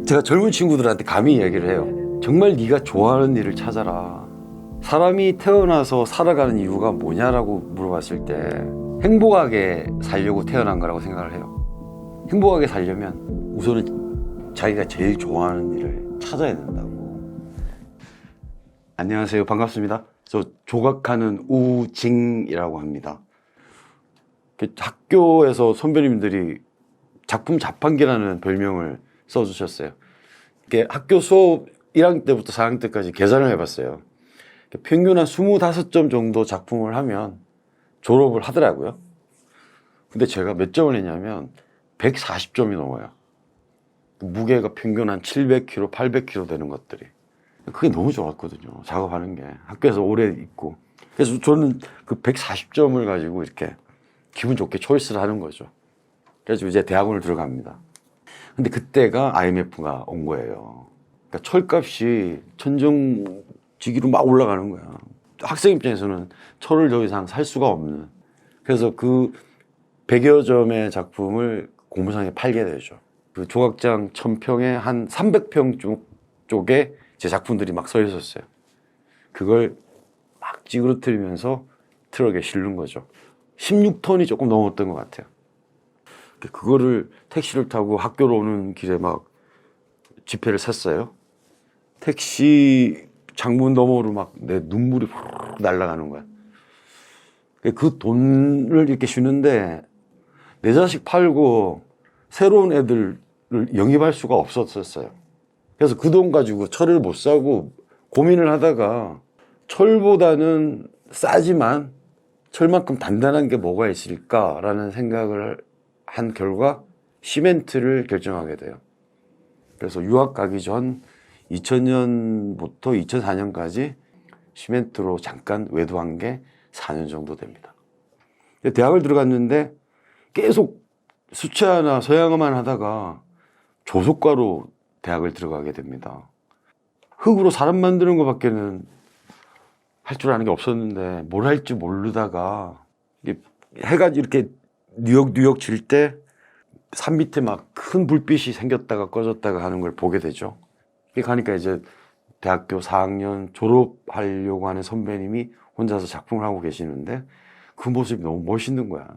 제가 젊은 친구들한테 감히 이야기를 해요. 정말 네가 좋아하는 일을 찾아라. 사람이 태어나서 살아가는 이유가 뭐냐라고 물어봤을 때 행복하게 살려고 태어난 거라고 생각을 해요. 행복하게 살려면 우선은 자기가 제일 좋아하는 일을 찾아야 된다고. 안녕하세요. 반갑습니다. 저 조각하는 우징이라고 합니다. 학교에서 선배님들이 작품 자판기라는 별명을 써주셨어요. 학교 수업 1학년 때부터 4학년 때까지 계산을 해봤어요. 평균 한 25점 정도 작품을 하면 졸업을 하더라고요. 근데 제가 몇 점을 했냐면 140점이 넘어요. 무게가 평균 한 700kg, 800kg 되는 것들이. 그게 너무 좋았거든요. 작업하는 게. 학교에서 오래 있고. 그래서 저는 그 140점을 가지고 이렇게 기분 좋게 초이스를 하는 거죠. 그래서 이제 대학원을 들어갑니다. 근데 그때가 IMF가 온 거예요. 그러니까 철값이 천정지기로 막 올라가는 거야. 학생 입장에서는 철을 더 이상 살 수가 없는. 그래서 그 100여 점의 작품을 공모상에 팔게 되죠. 그 조각장 1000평에 한 300평 쪽에 제 작품들이 막 서 있었어요. 그걸 막 찌그러뜨리면서 트럭에 실는 거죠. 16톤이 조금 넘었던 것 같아요. 그거를 택시를 타고 학교로 오는 길에 막 지폐를 샀어요. 택시 창문 너머로 막 내 눈물이 날아가는 거야. 그 돈을 이렇게 주는데 내 자식 팔고 새로운 애들을 영입할 수가 없었어요. 그래서 그 돈 가지고 철을 못 사고 고민을 하다가 철보다는 싸지만 철만큼 단단한 게 뭐가 있을까라는 생각을 한 결과 시멘트를 결정하게 돼요. 그래서 유학 가기 전 2000년부터 2004년까지 시멘트로 잠깐 외도한 게 4년 정도 됩니다. 대학을 들어갔는데 계속 수채화나 서양화만 하다가 조속과로 대학을 들어가게 됩니다. 흙으로 사람 만드는 것밖에는 할 줄 아는 게 없었는데 뭘 할지 모르다가 해가 이렇게 뉴욕 질 때 산 밑에 막 큰 불빛이 생겼다가 꺼졌다가 하는 걸 보게 되죠. 가니까 이제 대학교 4학년 졸업하려고 하는 선배님이 혼자서 작품을 하고 계시는데 그 모습이 너무 멋있는 거야.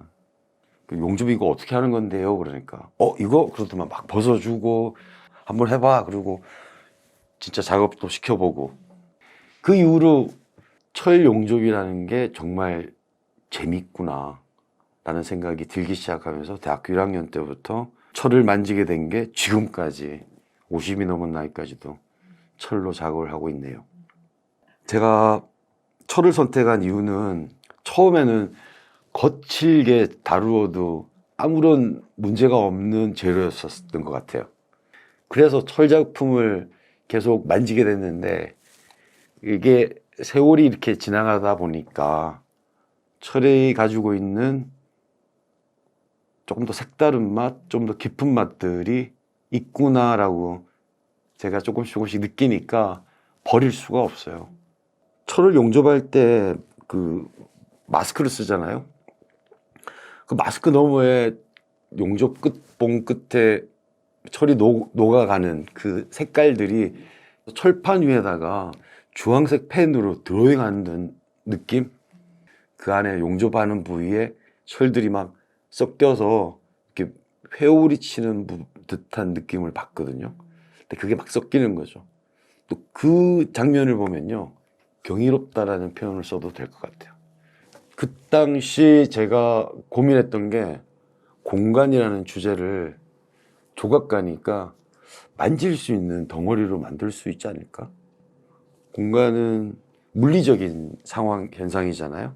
용접 이거 어떻게 하는 건데요? 그러니까 이거? 그러더만 막 벗어주고 한번 해봐. 그리고 진짜 작업도 시켜보고 그 이후로 철 용접이라는 게 정말 재밌구나 라는 생각이 들기 시작하면서 대학교 1학년 때부터 철을 만지게 된 게 지금까지 50이 넘은 나이까지도 철로 작업을 하고 있네요. 제가 철을 선택한 이유는 처음에는 거칠게 다루어도 아무런 문제가 없는 재료였었던 것 같아요. 그래서 철 작품을 계속 만지게 됐는데 이게 세월이 이렇게 지나가다 보니까 철이 가지고 있는 조금 더 색다른 맛, 좀 더 깊은 맛들이 있구나라고 제가 조금씩 느끼니까 버릴 수가 없어요. 철을 용접할 때 그 마스크를 쓰잖아요. 그 마스크 너머에 용접 봉 끝에 철이 녹아가는 그 색깔들이 철판 위에다가 주황색 펜으로 드로잉하는 느낌? 그 안에 용접하는 부위에 철들이 막 섞여서 이렇게 회오리 치는 듯한 느낌을 받거든요. 근데 그게 막 섞이는 거죠. 또 그 장면을 보면요. 경이롭다라는 표현을 써도 될 것 같아요. 그 당시 제가 고민했던 게 공간이라는 주제를 조각가니까 만질 수 있는 덩어리로 만들 수 있지 않을까? 공간은 물리적인 상황, 현상이잖아요.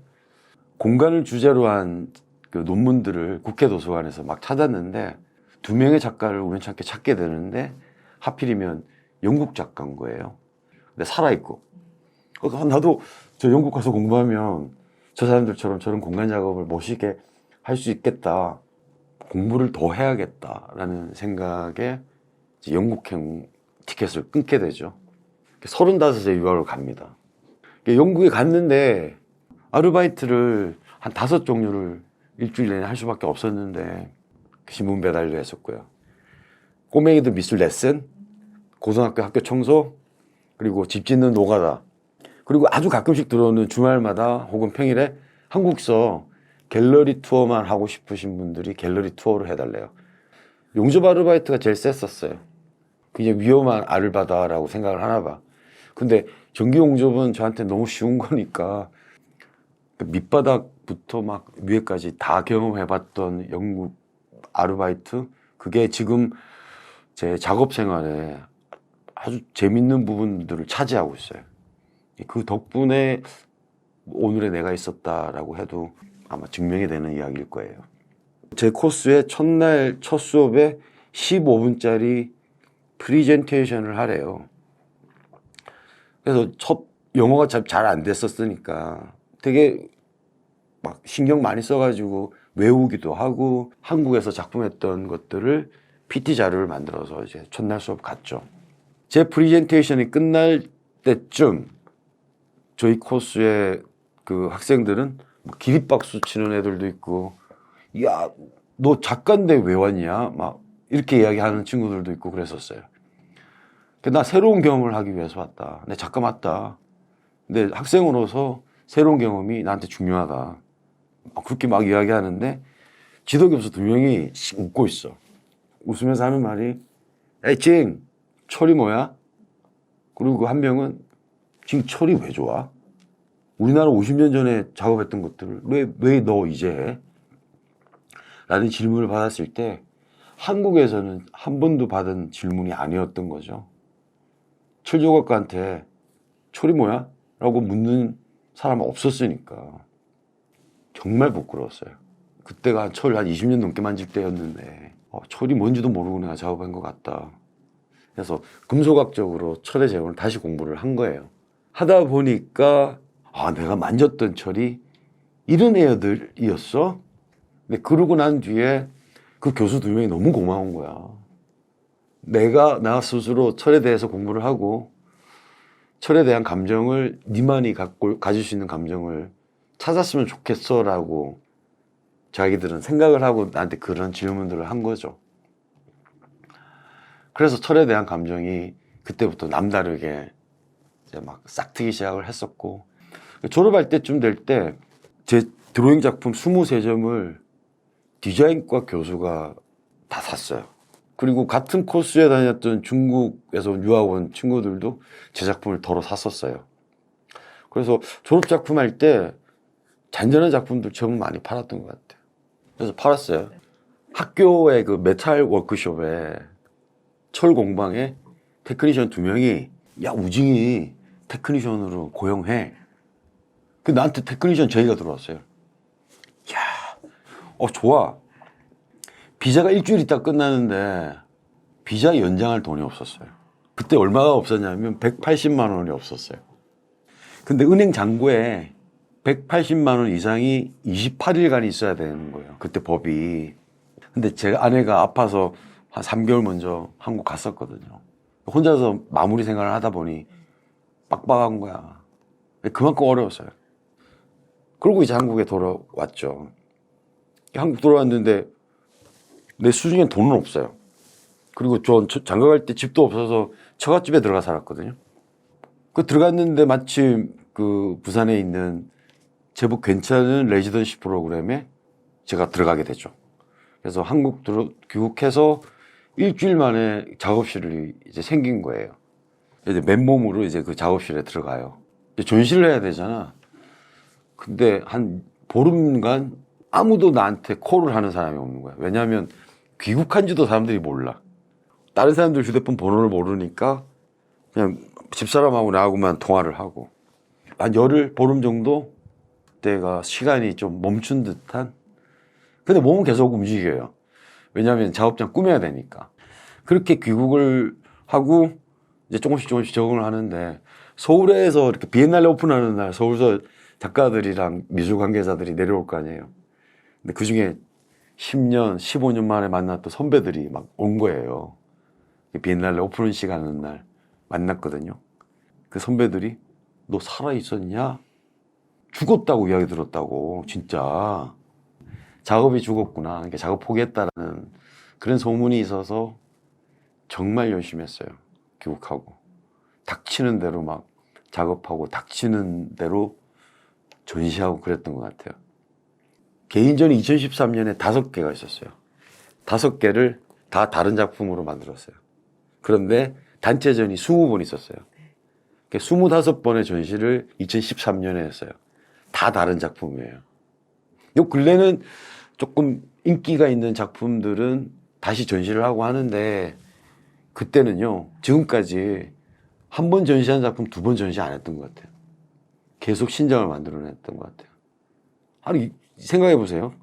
공간을 주제로 한 그 논문들을 국회 도서관에서 막 찾았는데 2명의 작가를 우연찮게 찾게 되는데 하필이면 영국 작가인 거예요. 근데 살아있고. 나도 저 영국 가서 공부하면 저 사람들처럼 저런 공간 작업을 멋있게 할 수 있겠다. 공부를 더 해야겠다라는 생각에 영국행 티켓을 끊게 되죠. 35세 유학을 갑니다. 영국에 갔는데 아르바이트를 한 5종류를 일주일 내내 할 수밖에 없었는데 신문 배달도 했었고요. 꼬맹이들 미술 레슨, 고등학교 학교 청소, 그리고 집 짓는 노가다, 그리고 아주 가끔씩 들어오는 주말마다 혹은 평일에 한국서 갤러리 투어만 하고 싶으신 분들이 갤러리 투어를 해달래요. 용접 아르바이트가 제일 셌었어요. 그냥 위험한 아르바다라고 생각을 하나 봐. 근데 전기 용접은 저한테 너무 쉬운 거니까 밑바닥부터 막 위에까지 다 경험해봤던 영국 아르바이트, 그게 지금 제 작업 생활에 아주 재밌는 부분들을 차지하고 있어요. 그 덕분에 오늘의 내가 있었다라고 해도 아마 증명이 되는 이야기일 거예요. 제 코스의 첫날 첫 수업에 15분짜리 프리젠테이션을 하래요. 그래서 첫 영어가 잘 안 됐었으니까 되게 막 신경 많이 써가지고 외우기도 하고 한국에서 작품했던 것들을 PT 자료를 만들어서 이제 첫날 수업 갔죠. 제 프리젠테이션이 끝날 때쯤 저희 코스의 그 학생들은 기립박수 치는 애들도 있고, 야, 너 작가인데 왜 왔냐? 막 이렇게 이야기하는 친구들도 있고 그랬었어요. 나 새로운 경험을 하기 위해서 왔다. 내 작가 맞다. 근데 학생으로서 새로운 경험이 나한테 중요하다. 그렇게 막 이야기하는데 지도교 없어 두 명이 웃고 있어. 웃으면서 하는 말이, 에이 찡, 철이 뭐야? 그리고 한 명은 찡, 철이 왜 좋아? 우리나라 50년 전에 작업했던 것들을 왜 너 이제 해? 라는 질문을 받았을 때 한국에서는 한 번도 받은 질문이 아니었던 거죠. 철조각가한테 철이 뭐야? 라고 묻는 사람은 없었으니까 정말 부끄러웠어요. 그때가 철 한 20년 넘게 만질 때였는데 철이 뭔지도 모르고 내가 작업한 것 같다. 그래서 금소각적으로 철의 재원을 다시 공부를 한 거예요. 하다 보니까 내가 만졌던 철이 이런 애들이었어? 근데 그러고 난 뒤에 그 교수 두 명이 너무 고마운 거야. 나 스스로 철에 대해서 공부를 하고 철에 대한 감정을 니만이 가질 수 있는 감정을 찾았으면 좋겠어라고 자기들은 생각을 하고 나한테 그런 질문들을 한 거죠. 그래서 철에 대한 감정이 그때부터 남다르게 이제 막 싹트기 시작을 했었고, 졸업할 때쯤 될 때 제 드로잉 작품 23점을 디자인과 교수가 다 샀어요. 그리고 같은 코스에 다녔던 중국에서 유학 온 친구들도 제 작품을 덜어 샀었어요. 그래서 졸업 작품 할 때 잔잔한 작품들 정말 많이 팔았던 것 같아요. 그래서 팔았어요. 학교의 그 메탈 워크숍에 철 공방에 테크니션 2명이 야, 우징이 테크니션으로 고용해. 나한테 테크니션 제의가 들어왔어요. 야, 좋아. 비자가 일주일 있다 끝나는데 비자 연장할 돈이 없었어요. 그때 얼마가 없었냐면 180만 원이 없었어요. 근데 은행 잔고에 180만 원 이상이 28일간 있어야 되는 거예요. 그때 법이. 근데 제 아내가 아파서 한 3개월 먼저 한국 갔었거든요. 혼자서 마무리 생활을 하다 보니 빡빡한 거야. 그만큼 어려웠어요. 그러고 이제 한국에 돌아왔죠. 한국 돌아왔는데 내 수중엔 돈은 없어요. 그리고 전 장가 갈 때 집도 없어서 처갓집에 들어가 살았거든요. 들어갔는데 마침 그 부산에 있는 제법 괜찮은 레지던시 프로그램에 제가 들어가게 되죠. 그래서 한국 귀국해서 일주일 만에 작업실이 이제 생긴 거예요. 이제 맨몸으로 이제 그 작업실에 들어가요. 이제 전시를 해야 되잖아. 근데 한 보름간 아무도 나한테 콜을 하는 사람이 없는 거야. 왜냐하면 귀국한지도 사람들이 몰라. 다른 사람들 휴대폰 번호를 모르니까 그냥 집사람하고 나하고만 통화를 하고, 한 열흘, 보름 정도 그때가 시간이 좀 멈춘 듯한. 근데 몸은 계속 움직여요. 왜냐하면 작업장 꾸며야 되니까. 그렇게 귀국을 하고 이제 조금씩 적응을 하는데, 서울에서 이렇게 비엔날레 오픈하는 날 서울서 작가들이랑 미술 관계자들이 내려올 거 아니에요. 근데 그 중에 10년, 15년 만에 만났던 선배들이 막 온 거예요. 비엔날레 오픈 시간 날 만났거든요. 그 선배들이 너 살아있었냐? 죽었다고 이야기 들었다고. 진짜 작업이 죽었구나. 그러니까 작업 포기했다라는 그런 소문이 있어서 정말 열심히 했어요. 귀국하고. 닥치는 대로 막 작업하고 닥치는 대로 전시하고 그랬던 것 같아요. 개인전이 2013년에 5개가 있었어요. 5개를 다 다른 작품으로 만들었어요. 그런데 단체전이 20번 있었어요. 25번의 전시를 2013년에 했어요. 다 다른 작품이에요. 요 근래는 조금 인기가 있는 작품들은 다시 전시를 하고 하는데 그때는요, 지금까지 한 번 전시한 작품 2번 전시 안 했던 것 같아요. 계속 신작을 만들어냈던 것 같아요. 아니, 생각해 보세요.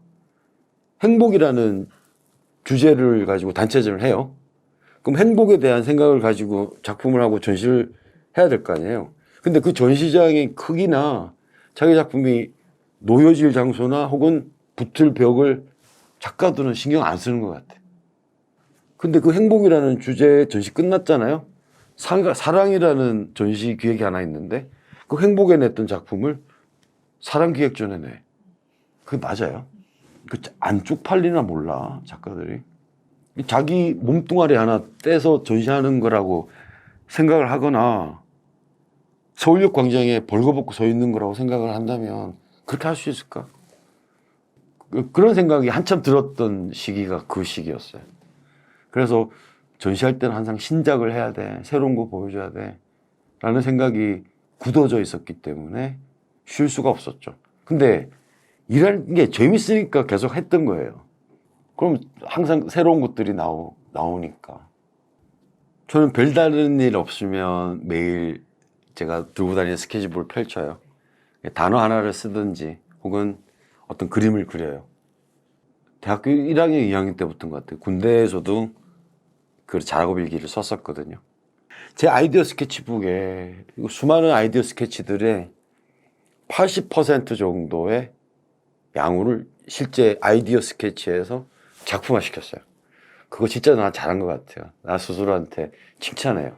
행복이라는 주제를 가지고 단체전을 해요. 그럼 행복에 대한 생각을 가지고 작품을 하고 전시를 해야 될 거 아니에요. 근데 그 전시장의 크기나 자기 작품이 놓여질 장소나 혹은 붙을 벽을 작가들은 신경 안 쓰는 것 같아요. 근데 그 행복이라는 주제의 전시 끝났잖아요. 사랑이라는 전시 기획이 하나 있는데 그 행복에 냈던 작품을 사랑기획전에 내. 그게 맞아요? 그 안 쪽팔리나 몰라, 작가들이. 자기 몸뚱아리 하나 떼서 전시하는 거라고 생각을 하거나 서울역 광장에 벌거벗고 서 있는 거라고 생각을 한다면 그렇게 할 수 있을까? 그런 생각이 한참 들었던 시기가 그 시기였어요. 그래서 전시할 때는 항상 신작을 해야 돼. 새로운 거 보여줘야 돼. 라는 생각이 굳어져 있었기 때문에 쉴 수가 없었죠. 근데 일하는 게 재밌으니까 계속 했던 거예요. 그럼 항상 새로운 것들이 나오니까. 저는 별다른 일 없으면 매일 제가 들고 다니는 스케치북을 펼쳐요. 단어 하나를 쓰든지 혹은 어떤 그림을 그려요. 대학교 1학년, 2학년 때부터인 것 같아요. 군대에서도 그 작업일기를 썼었거든요. 제 아이디어 스케치북에 수많은 아이디어 스케치들의 80% 정도의 양호를 실제 아이디어 스케치에서 작품화 시켰어요. 그거 진짜 나 잘한 것 같아요. 나 스스로한테 칭찬해요.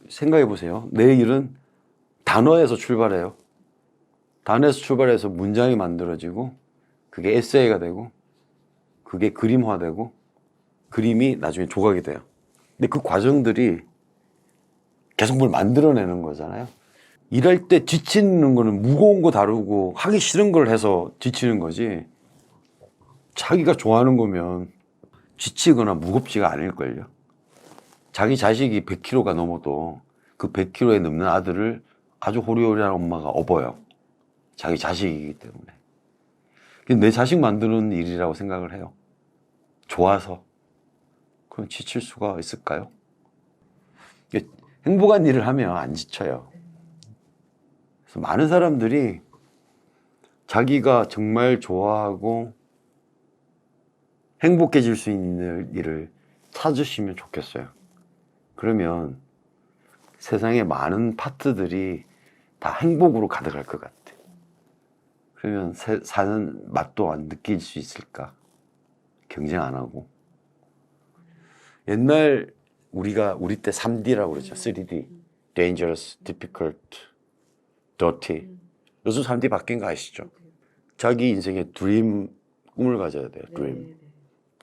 생각해 보세요. 내 일은 단어에서 출발해요. 단어에서 출발해서 문장이 만들어지고 그게 에세이가 되고 그게 그림화되고 그림이 나중에 조각이 돼요. 근데 그 과정들이 계속 뭘 만들어내는 거잖아요. 일할 때 지치는 거는 무거운 거 다루고 하기 싫은 걸 해서 지치는 거지 자기가 좋아하는 거면 지치거나 무겁지가 않을걸요. 자기 자식이 100kg가 넘어도 그 100kg에 넘는 아들을 아주 호리호리한 엄마가 업어요. 자기 자식이기 때문에. 내 자식 만드는 일이라고 생각을 해요. 좋아서. 그럼 지칠 수가 있을까요? 행복한 일을 하면 안 지쳐요. 그래서 많은 사람들이 자기가 정말 좋아하고 행복해질 수 있는 일을 찾으시면 좋겠어요. 그러면 세상의 많은 파트들이 다 행복으로 가득할 것 같아. 그러면 사는 맛도 안 느낄 수 있을까? 경쟁 안 하고. 옛날 우리 때 3D라고 그러죠. 3D. Dangerous, difficult, dirty. 요즘 3D 바뀐 거 아시죠? 자기 인생에 꿈을 가져야 돼요. 드림.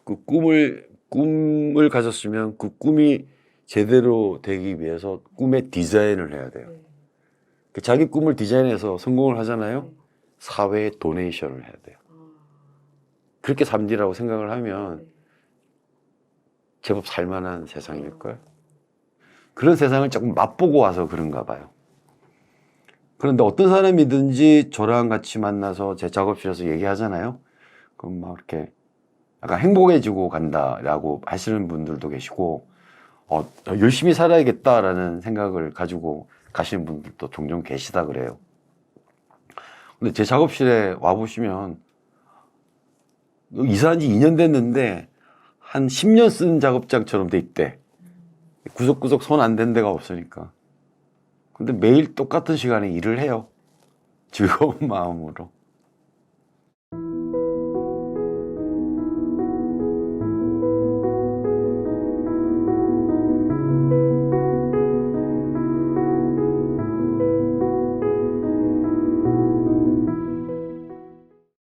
그 꿈을 가졌으면 그 꿈이 제대로 되기 위해서 꿈의 디자인을 해야 돼요. 자기 꿈을 디자인해서 성공을 하잖아요. 사회에 도네이션을 해야 돼요. 그렇게 3D라고 생각을 하면 제법 살만한 세상일걸. 그런 세상을 조금 맛보고 와서 그런가 봐요. 그런데 어떤 사람이든지 저랑 같이 만나서 제 작업실에서 얘기하잖아요. 그럼 막 이렇게 약간 행복해지고 간다라고 하시는 분들도 계시고 열심히 살아야겠다라는 생각을 가지고 가시는 분들도 종종 계시다 그래요. 근데 제 작업실에 와보시면 이사한 지 2년 됐는데 한 10년 쓴 작업장처럼 돼 있대. 구석구석 손 안 댄 데가 없으니까. 근데 매일 똑같은 시간에 일을 해요. 즐거운 마음으로.